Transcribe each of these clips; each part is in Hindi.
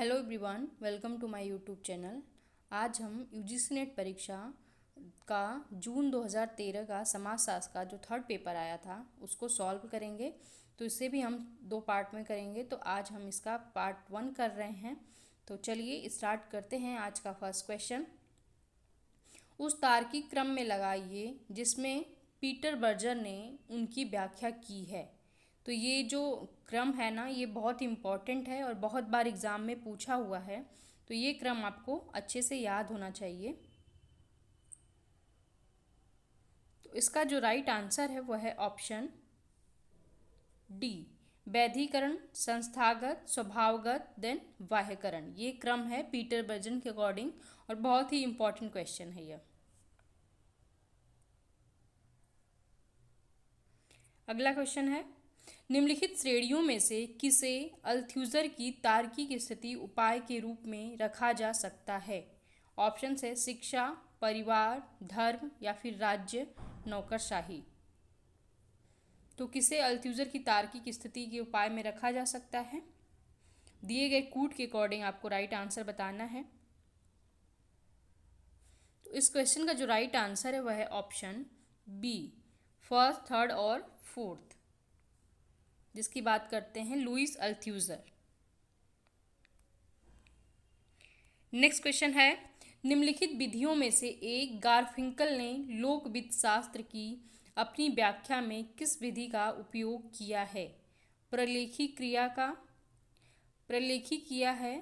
Hello everyone, welcome to my YouTube channel. आज हम यूजीसी नेट परीक्षा का जून 2013 का समाजशास्त्र का जो थर्ड पेपर आया था उसको सॉल्व करेंगे। तो इसे भी हम दो पार्ट में करेंगे। तो आज हम इसका पार्ट 1 कर रहे हैं। तो चलिए स्टार्ट करते हैं। आज का फर्स्ट क्वेश्चन, उस तार्किक क्रम में लगाइए जिसमें पीटर बर्जर ने उनकी व्याख्या की है। तो ये जो क्रम है ना, ये बहुत इम्पॉर्टेंट है और बहुत बार एग्ज़ाम में पूछा हुआ है। तो ये क्रम आपको अच्छे से याद होना चाहिए। तो इसका जो राइट आंसर है वह है ऑप्शन डी, वैधीकरण, संस्थागत, स्वभावगत, देन बाह्यकरण। ये क्रम है पीटर बर्जर के अकॉर्डिंग और बहुत ही इम्पॉर्टेंट क्वेश्चन है यह। अगला क्वेश्चन है, निम्नलिखित श्रेणियों में से किसे अल्थ्यूजर की तार्किक स्थिति उपाय के रूप में रखा जा सकता है? ऑप्शन है शिक्षा, परिवार, धर्म या फिर राज्य, नौकरशाही। तो किसे अल्थ्यूजर की तार्किक स्थिति के उपाय में रखा जा सकता है? दिए गए कूट के अकॉर्डिंग आपको राइट आंसर बताना है। तो इस क्वेश्चन का जो राइट आंसर है वह है ऑप्शन बी, फर्स्ट, थर्ड और फोर्थ, जिसकी बात करते हैं लुईस अल्थ्यूजर। नेक्स्ट क्वेश्चन है, निम्नलिखित विधियों में से एक गारफिंकल ने लोकविद शास्त्र की अपनी व्याख्या में किस विधि का उपयोग किया है? प्रलेखी क्रिया का प्रलेखी किया है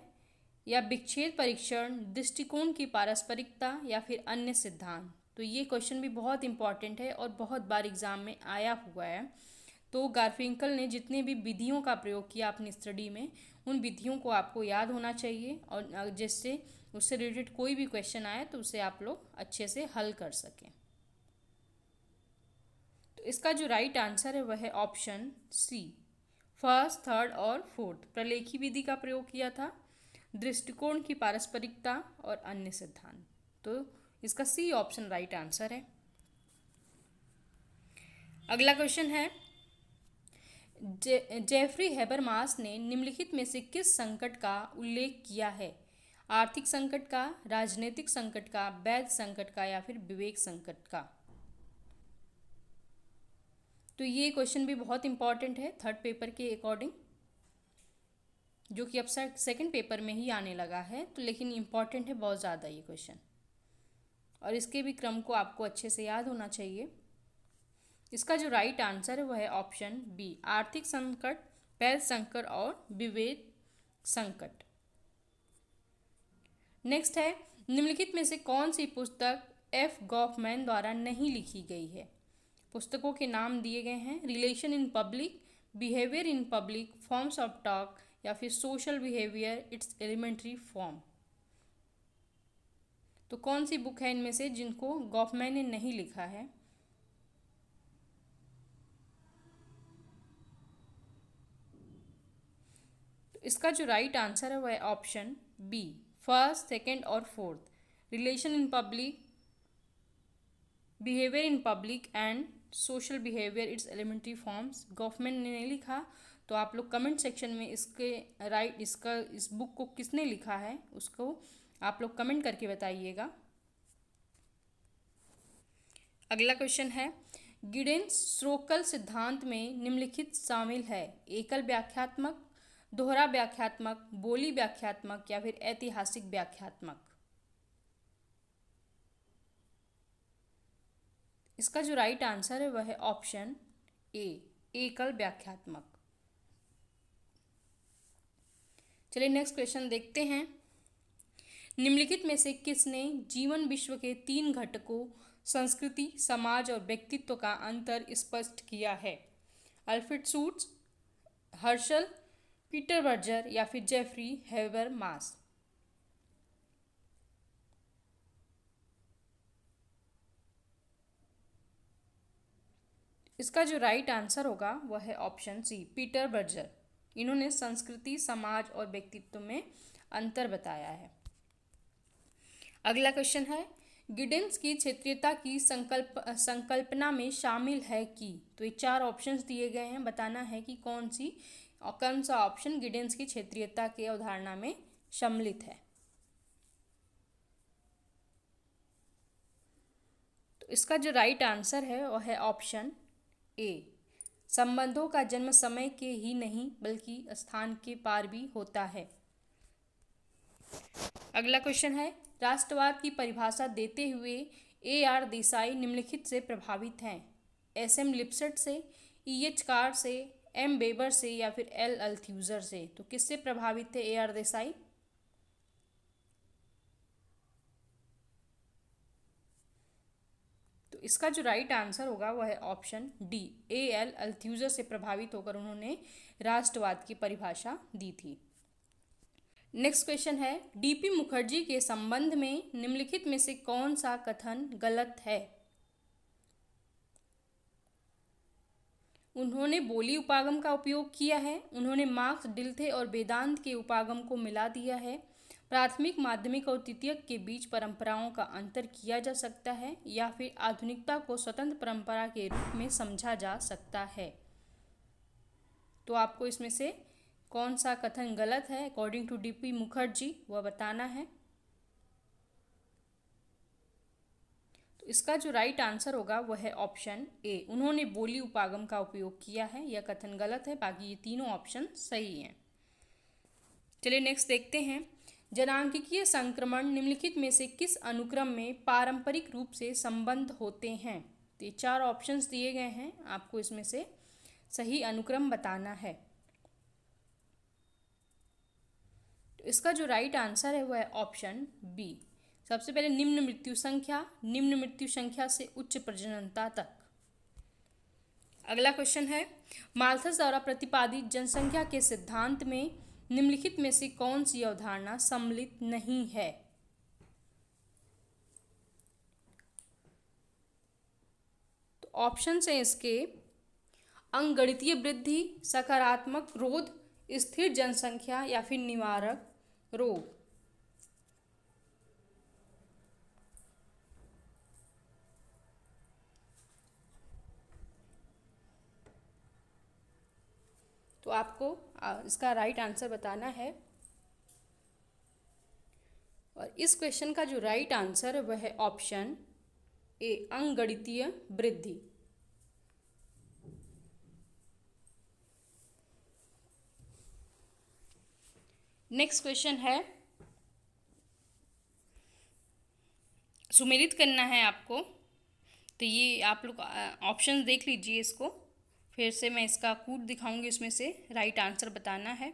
या विच्छेद परीक्षण, दृष्टिकोण की पारस्परिकता या फिर अन्य सिद्धांत? तो ये क्वेश्चन भी बहुत इंपॉर्टेंट है और बहुत बार एग्जाम में आया हुआ है। तो गारफिंकल ने जितने भी विधियों का प्रयोग किया अपनी स्टडी में, उन विधियों को आपको याद होना चाहिए और जिससे उससे रिलेटेड कोई भी क्वेश्चन आए तो उसे आप लोग अच्छे से हल कर सकें। तो इसका जो राइट आंसर है वह है ऑप्शन सी, फर्स्ट, थर्ड और फोर्थ, प्रलेखी विधि का प्रयोग किया था, दृष्टिकोण की पारस्परिकता और अन्य सिद्धांत। तो इसका सी ऑप्शन राइट आंसर है। अगला क्वेश्चन है, जेफरी हेबरमास ने निम्नलिखित में से किस संकट का उल्लेख किया है? आर्थिक संकट का, राजनीतिक संकट का, वैध संकट का या फिर विवेक संकट का? तो ये क्वेश्चन भी बहुत इंपॉर्टेंट है थर्ड पेपर के अकॉर्डिंग, जो कि अब सेकंड पेपर में ही आने लगा है। तो लेकिन इम्पॉर्टेंट है बहुत ज़्यादा ये क्वेश्चन, और इसके भी क्रम को आपको अच्छे से याद होना चाहिए। इसका जो राइट आंसर है वह है ऑप्शन बी, आर्थिक संकट, वैध संकट और विवेक संकट। नेक्स्ट है, निम्नलिखित में से कौन सी पुस्तक एफ गॉफमैन द्वारा नहीं लिखी गई है? पुस्तकों के नाम दिए गए हैं, relation in public, behaviour in public, forms of talk या फिर social behaviour its elementary form. तो कौन सी बुक है इनमें से जिनको गॉफमैन ने नहीं लिखा है? तो इसका जो राइट आंसर है वह है ऑप्शन बी, फर्स्ट, सेकेंड और fourth, relation in public, behaviour in public and social behaviour its elementary forms. Goffman ने नहीं लिखा। तो आप लोग कमेंट सेक्शन में इस बुक को किसने लिखा है उसको आप लोग कमेंट करके बताइएगा। अगला क्वेश्चन है, गिडेंस श्रोकल सिद्धांत में निम्नलिखित शामिल है? एकल व्याख्यात्मक, दोहरा व्याख्यात्मक, बोली व्याख्यात्मक या फिर ऐतिहासिक व्याख्यात्मक? इसका जो राइट आंसर है वह है ऑप्शन ए, एकल व्याख्यात्मक। चलिए नेक्स्ट क्वेश्चन देखते हैं, निम्नलिखित में से किसने जीवन विश्व के 3 घटकों संस्कृति, समाज और व्यक्तित्व का अंतर स्पष्ट किया है? Alfred Schutz, Herschel, Peter Berger या फिर जेफरी हेबरमास? इसका जो राइट आंसर होगा वह है ऑप्शन सी, पीटर बर्जर। इन्होंने संस्कृति, समाज और व्यक्तित्व में अंतर बताया है। अगला क्वेश्चन है, गिडेंस की क्षेत्रीयता की संकल्पना में शामिल है कि? तो ये 4 ऑप्शंस दिए गए हैं, बताना है कि कौन सा ऑप्शन गिडेंस की क्षेत्रीयता की अवधारणा में सम्मिलित है। तो इसका जो राइट आंसर है वह है ऑप्शन ए। संबंधों का जन्म समय के ही नहीं बल्कि स्थान के पार भी होता है। अगला क्वेश्चन है, राष्ट्रवाद की परिभाषा देते हुए AR देसाई निम्नलिखित से प्रभावित हैं। SM लिप्सेट से, EH कार से, M वेबर से या फिर L अल्थ्यूजर से। तो किससे प्रभावित थे AR देसाई? तो इसका जो राइट आंसर होगा वह है ऑप्शन डी। AL अल्थ्यूजर से प्रभावित होकर उन्होंने राष्ट्रवाद की परिभाषा दी थी। नेक्स्ट क्वेश्चन है, DP मुखर्जी के संबंध में निम्नलिखित में से कौन सा कथन गलत है? उन्होंने बोली उपागम का उपयोग किया है, उन्होंने मार्क्स, डिल्थे और वेदांत के उपागम को मिला दिया है, प्राथमिक, माध्यमिक और तृतीयक के बीच परंपराओं का अंतर किया जा सकता है, या फिर आधुनिकता को स्वतंत्र परंपरा के रूप में समझा जा सकता है। तो आपको इसमें से कौन सा कथन गलत है अकॉर्डिंग टू DP मुखर्जी वह बताना है। तो इसका जो राइट आंसर होगा वह है ऑप्शन ए। उन्होंने बोली उपागम का उपयोग किया है, यह कथन गलत है, बाकी ये तीनों ऑप्शन सही हैं। चलिए नेक्स्ट देखते हैं, जनांकिकीय संक्रमण निम्नलिखित में से किस अनुक्रम में पारंपरिक रूप से संबंध होते हैं? तो ये 4 ऑप्शंस दिए गए हैं, आपको इसमें से सही अनुक्रम बताना है। तो इसका जो राइट आंसर है वह है ऑप्शन बी। सबसे पहले निम्न मृत्यु संख्या से उच्च प्रजननता तक। अगला क्वेश्चन है, माल्थस द्वारा प्रतिपादित जनसंख्या के सिद्धांत में निम्नलिखित में से कौन सी अवधारणा सम्मिलित नहीं है? तो ऑप्शन है इसके अंकगणितीय वृद्धि, सकारात्मक रोध, स्थिर जनसंख्या या फिर निवारक रोग। तो आपको इसका राइट आंसर बताना है, और इस क्वेश्चन का जो राइट आंसर है वह है ऑप्शन ए, अंकगणितीय वृद्धि। नेक्स्ट क्वेश्चन है, सुमेलित करना है आपको। तो ये आप लोग ऑप्शन देख लीजिए, इसको फिर से मैं इसका कूट दिखाऊंगी, इसमें से राइट आंसर बताना है।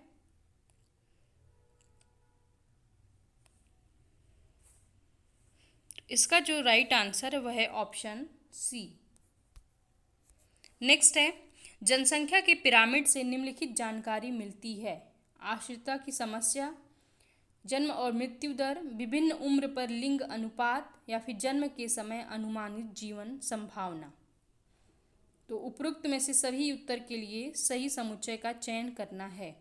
इसका जो राइट आंसर है वह है ऑप्शन सी। नेक्स्ट है, जनसंख्या के पिरामिड से निम्नलिखित जानकारी मिलती है? आश्रितता की समस्या, जन्म और मृत्यु दर, विभिन्न उम्र पर लिंग अनुपात या फिर जन्म के समय अनुमानित जीवन संभावना। तो उपरोक्त में से सभी उत्तर के लिए सही समुच्चय का चयन करना है।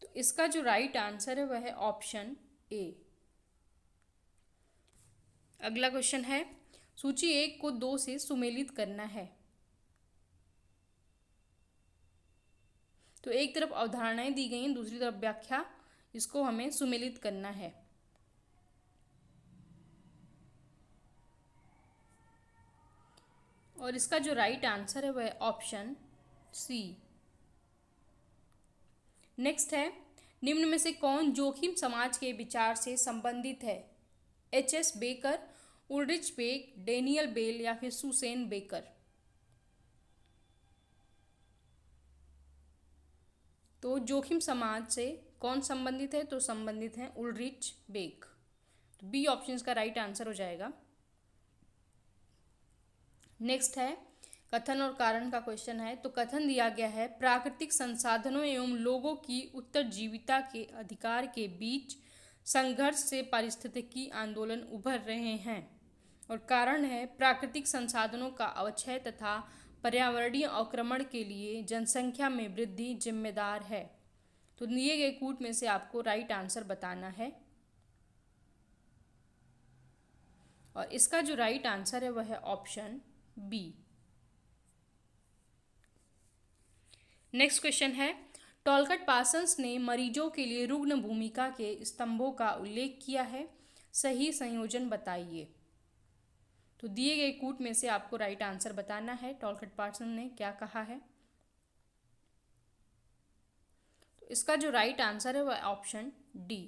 तो इसका जो राइट आंसर है वह है ऑप्शन ए। अगला क्वेश्चन है, सूची 1 को 2 से सुमेलित करना है। तो एक तरफ अवधारणाएं दी गई हैं, दूसरी तरफ व्याख्या, इसको हमें सुमेलित करना है। और इसका जो राइट आंसर है वह है ऑप्शन सी। नेक्स्ट है, निम्न में से कौन जोखिम समाज के विचार से संबंधित है? HS Becker, Ulrich Beck, Daniel Bell या फिर सुसेन बेकर। तो जोखिम समाज से कौन संबंधित है? तो संबंधित हैं उल्रिच बेक। तो बी ऑप्शन का राइट आंसर हो जाएगा। नेक्स्ट है, कथन और कारण का क्वेश्चन है। तो कथन दिया गया है, प्राकृतिक संसाधनों एवं लोगों की उत्तरजीविता के अधिकार के बीच संघर्ष से पारिस्थितिकी आंदोलन उभर रहे हैं। और कारण है, प्राकृतिक संसाधनों का अवक्षय तथा पर्यावरणीय अवक्रमण के लिए जनसंख्या में वृद्धि जिम्मेदार है। तो दिए गए कूट में से आपको राइट आंसर बताना है, और इसका जो राइट आंसर है वह है ऑप्शन बी। नेक्स्ट क्वेश्चन है, टॉलकट पार्सन्स ने मरीजों के लिए रुग्ण भूमिका के स्तंभों का उल्लेख किया है। सही संयोजन बताइए। तो दिए गए कूट में से आपको राइट आंसर बताना है, टॉलकट पार्सन ने क्या कहा है। तो इसका जो राइट आंसर है वह ऑप्शन डी।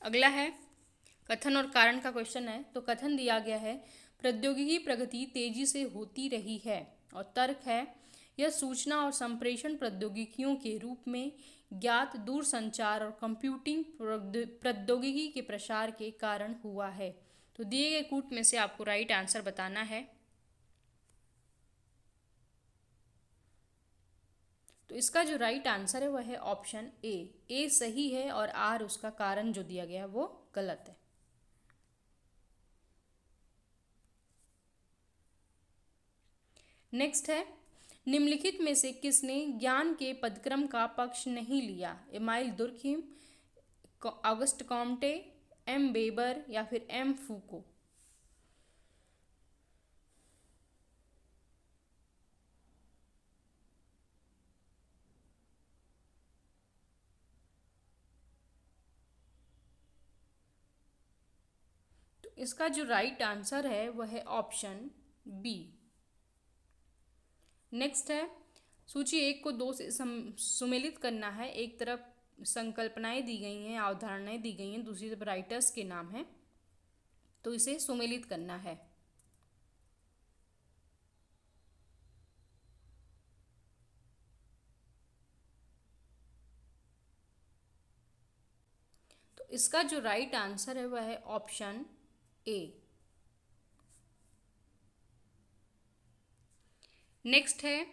अगला है कथन और कारण का क्वेश्चन है। तो कथन दिया गया है, प्रौद्योगिकी प्रगति तेजी से होती रही है। और तर्क है, यह सूचना और संप्रेषण प्रौद्योगिकियों के रूप में ज्ञात दूरसंचार और कंप्यूटिंग प्रौद्योगिकी के प्रसार के कारण हुआ है। तो दिए गए कूट में से आपको राइट आंसर बताना है। तो इसका जो राइट आंसर है वह है ऑप्शन ए। ए सही है और आर उसका कारण जो दिया गया है वो गलत है। नेक्स्ट है, निम्नलिखित में से किसने ज्ञान के पदक्रम का पक्ष नहीं लिया? Emile Durkheim, Auguste Comte, M Weber या फिर एम फूको? तो इसका जो राइट आंसर है वह है ऑप्शन बी। नेक्स्ट है, सूची 1 को 2 से सुमेलित करना है। एक तरफ संकल्पनाएं दी गई हैं, अवधारणाएं दी गई हैं, दूसरी तरफ राइटर्स के नाम हैं। तो इसे सुमेलित करना है। तो इसका जो राइट आंसर है वह है ऑप्शन ए। नेक्स्ट है,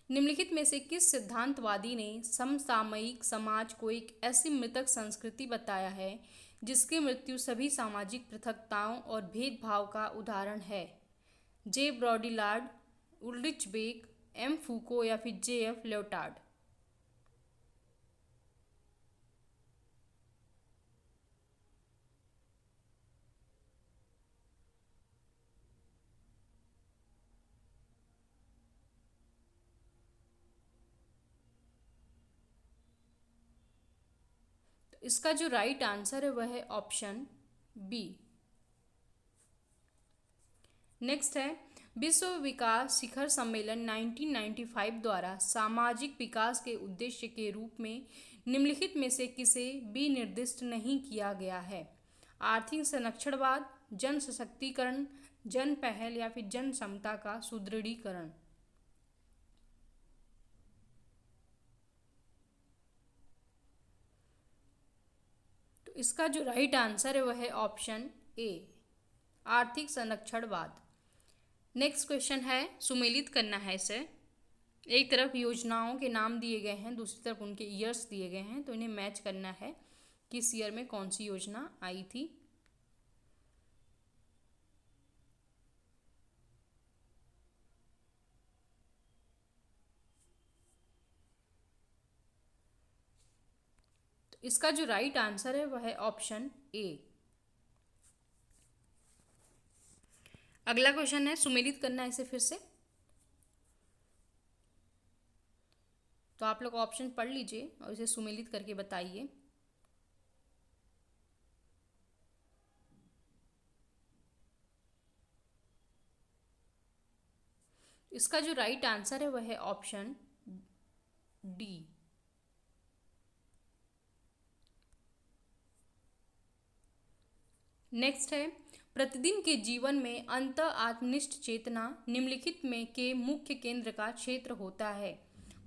निम्नलिखित में से किस सिद्धांतवादी ने समसामयिक समाज को एक ऐसी मृतक संस्कृति बताया है जिसकी मृत्यु सभी सामाजिक पृथकताओं और भेदभाव का उदाहरण है? जे ब्रॉडिलार्ड, उल्रिच बेक, एम फूको या फिर जे एफ लियोटार्ड? तो इसका जो राइट आंसर है वह है ऑप्शन बी। नेक्स्ट है, विश्व विकास शिखर सम्मेलन 1995 द्वारा सामाजिक विकास के उद्देश्य के रूप में निम्नलिखित में से किसे भी निर्दिष्ट नहीं किया गया है? आर्थिक संरक्षणवाद, जन सशक्तिकरण, जन पहल या फिर जन समता का सुदृढ़ीकरण? तो इसका जो राइट आंसर है वह है ऑप्शन ए, आर्थिक संरक्षणवाद। नेक्स्ट क्वेश्चन है, सुमेलित करना है इसे। एक तरफ योजनाओं के नाम दिए गए हैं, दूसरी तरफ उनके ईयर्स दिए गए हैं, तो इन्हें मैच करना है, किस ईयर में कौन सी योजना आई थी। तो इसका जो राइट आंसर है वह है ऑप्शन ए। अगला क्वेश्चन है, सुमेलित करना है इसे फिर से। तो आप लोग ऑप्शन पढ़ लीजिए और इसे सुमेलित करके बताइए। इसका जो राइट आंसर है वह है ऑप्शन डी। नेक्स्ट है, प्रतिदिन के जीवन में अंत आत्मनिष्ठ चेतना निम्नलिखित में के मुख्य केंद्र का क्षेत्र होता है?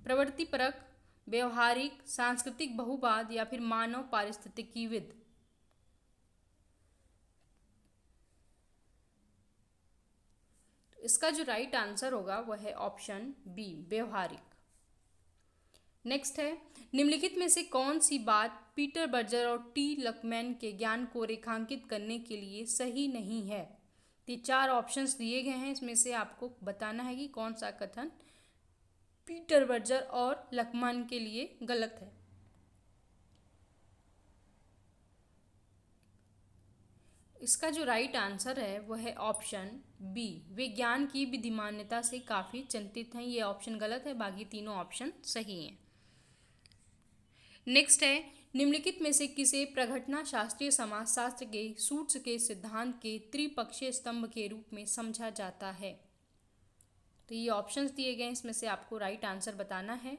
प्रवृत्तिपरक, व्यवहारिक, सांस्कृतिक बहुवाद या फिर मानव पारिस्थितिकीविद? इसका जो राइट आंसर होगा वह है ऑप्शन बी, व्यवहारिक। नेक्स्ट है, निम्नलिखित में से कौन सी बात पीटर बर्जर और टी लकमैन के ज्ञान को रेखांकित करने के लिए सही नहीं है? ये 4 ऑप्शंस दिए गए हैं, इसमें से आपको बताना है कि कौन सा कथन पीटर बर्जर और लकमैन के लिए गलत है। इसका जो राइट आंसर है वह है ऑप्शन बी। वे ज्ञान की विधिमान्यता से काफ़ी चिंतित हैं। ये ऑप्शन गलत है, बाकी तीनों ऑप्शन सही हैं। नेक्स्ट है, निम्नलिखित में से किसे प्रघटना शास्त्रीय समाजशास्त्र के सूट्स के सिद्धांत के त्रिपक्षीय स्तंभ के रूप में समझा जाता है? तो ये ऑप्शंस दिए गए हैं, इसमें से आपको राइट आंसर बताना है।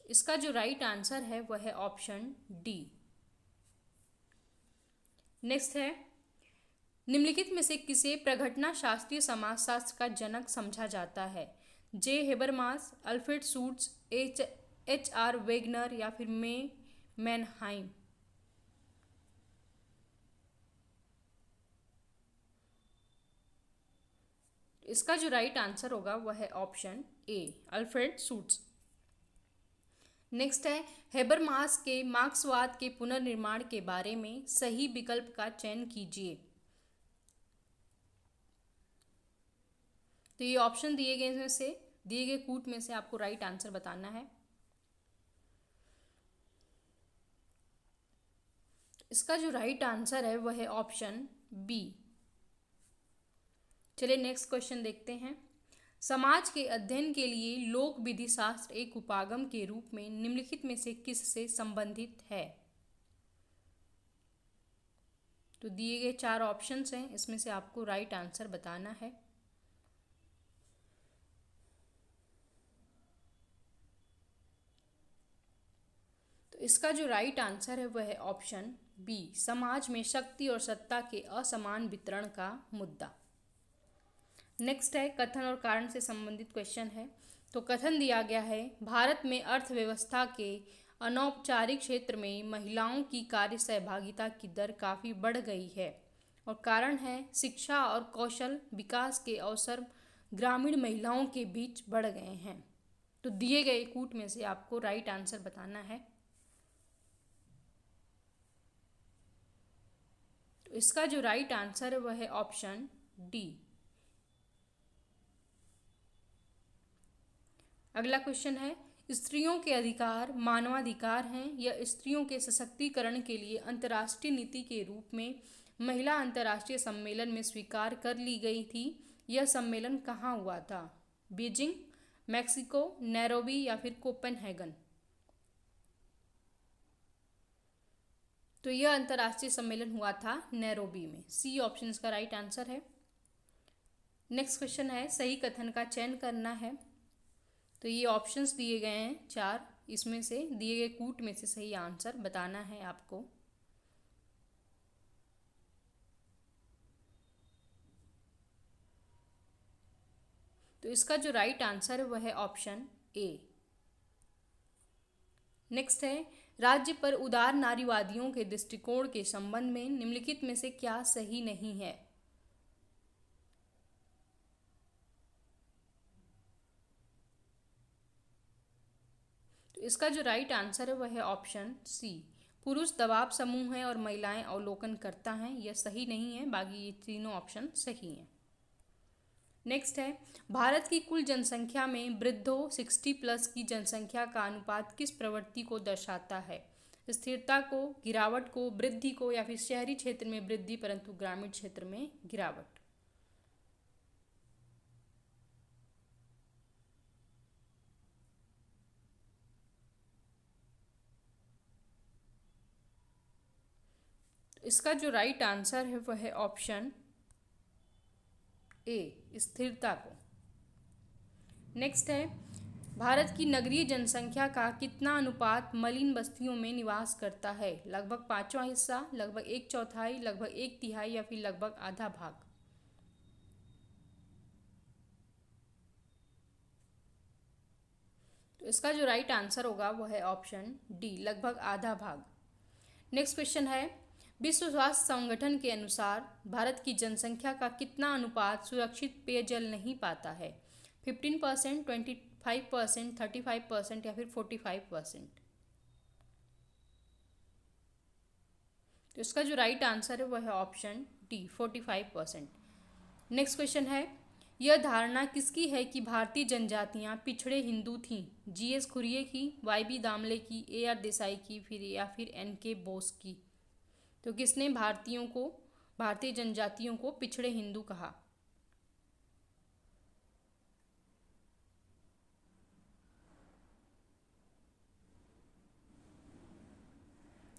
इसका जो राइट आंसर है वह है ऑप्शन डी। नेक्स्ट है, निम्नलिखित में से किसे प्रघटना शास्त्रीय समाजशास्त्र का जनक समझा जाता है? J Habermas, Alfred Schutz, H R Wagner या फिर मैनहाइम? इसका जो राइट आंसर होगा वह है option A, Alfred suits. Next है, हेबरमास के मार्क्सवाद के पुनर्निर्माण के बारे में सही विकल्प का चयन कीजिए। तो ये ऑप्शन दिए गए में से दिए गए कूट में से आपको राइट आंसर बताना है। इसका जो राइट आंसर है वह है ऑप्शन बी। चलिए नेक्स्ट क्वेश्चन देखते हैं। समाज के अध्ययन के लिए लोक विधि शास्त्र एक उपागम के रूप में निम्नलिखित में से किससे संबंधित है? तो दिए गए 4 ऑप्शंस हैं, इसमें से आपको राइट आंसर बताना है। तो इसका जो राइट आंसर है वह है ऑप्शन बी, समाज में शक्ति और सत्ता के असमान वितरण का मुद्दा। नेक्स्ट है, कथन और कारण से संबंधित क्वेश्चन है। तो कथन दिया गया है, भारत में अर्थव्यवस्था के अनौपचारिक क्षेत्र में महिलाओं की कार्य सहभागिता की दर काफ़ी बढ़ गई है, और कारण है शिक्षा और कौशल विकास के अवसर ग्रामीण महिलाओं के बीच बढ़ गए हैं। तो दिए गए कूट में से आपको राइट आंसर बताना है। तो इसका जो राइट आंसर है वह है ऑप्शन डी। अगला क्वेश्चन है, स्त्रियों के अधिकार मानवाधिकार हैं या स्त्रियों के सशक्तिकरण के लिए अंतर्राष्ट्रीय नीति के रूप में महिला अंतर्राष्ट्रीय सम्मेलन में स्वीकार कर ली गई थी? यह सम्मेलन कहाँ हुआ था? बीजिंग, मैक्सिको, नैरोबी या फिर कोपेनहेगन? तो यह अंतर्राष्ट्रीय सम्मेलन हुआ था नैरोबी में। सी ऑप्शन इसका राइट आंसर है। नेक्स्ट क्वेश्चन है, सही कथन का चयन करना है। तो ये ऑप्शंस दिए गए हैं 4, इसमें से दिए गए कूट में से सही आंसर बताना है आपको। तो इसका जो राइट आंसर है वह है ऑप्शन ए। नेक्स्ट है, राज्य पर उदार नारीवादियों के दृष्टिकोण के संबंध में निम्नलिखित में से क्या सही नहीं है? तो इसका जो राइट आंसर है वह है ऑप्शन सी, पुरुष दबाव समूह है और महिलाएं अवलोकन करता हैं। यह सही नहीं है, बाकी ये तीनों ऑप्शन सही हैं। नेक्स्ट है, भारत की कुल जनसंख्या में वृद्धों 60+ की जनसंख्या का अनुपात किस प्रवृत्ति को दर्शाता है? स्थिरता को, गिरावट को, वृद्धि को या फिर शहरी क्षेत्र में वृद्धि परंतु ग्रामीण क्षेत्र में गिरावट? इसका जो राइट आंसर है वह है ऑप्शन ए, स्थिरता को। नेक्स्ट है, भारत की नगरीय जनसंख्या का कितना अनुपात मलिन बस्तियों में निवास करता है? लगभग 5वां हिस्सा, लगभग 1/4, लगभग 1/3 या फिर लगभग आधा भाग? तो इसका जो राइट आंसर होगा वह है ऑप्शन डी, लगभग आधा भाग। नेक्स्ट क्वेश्चन है, विश्व स्वास्थ्य संगठन के अनुसार भारत की जनसंख्या का कितना अनुपात सुरक्षित पेयजल नहीं पाता है? 15%, 25%, 35% या फिर 45%? तो इसका जो राइट आंसर है वह है ऑप्शन डी, 45%। नेक्स्ट क्वेश्चन है, यह धारणा किसकी है कि भारतीय जनजातियां पिछड़े हिंदू थीं? जीएस खुरिये की, वाईबी दामले की, एआर देसाई की, फिर एनके बोस की? तो किसने भारतीय जनजातियों को पिछड़े हिंदू कहा?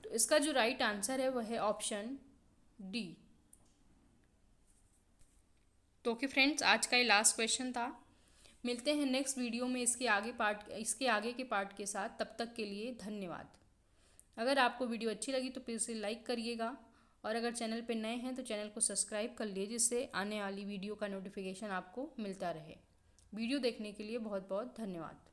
तो इसका जो राइट आंसर है वह है ऑप्शन डी। तो ओके फ्रेंड्स, आज का ये लास्ट क्वेश्चन था। मिलते हैं नेक्स्ट वीडियो में इसके आगे के पार्ट के साथ। तब तक के लिए धन्यवाद। अगर आपको वीडियो अच्छी लगी तो प्लीज़ इसे लाइक करिएगा, और अगर चैनल पे नए हैं तो चैनल को सब्सक्राइब कर लीजिए, जिससे आने वाली वीडियो का नोटिफिकेशन आपको मिलता रहे। वीडियो देखने के लिए बहुत बहुत धन्यवाद।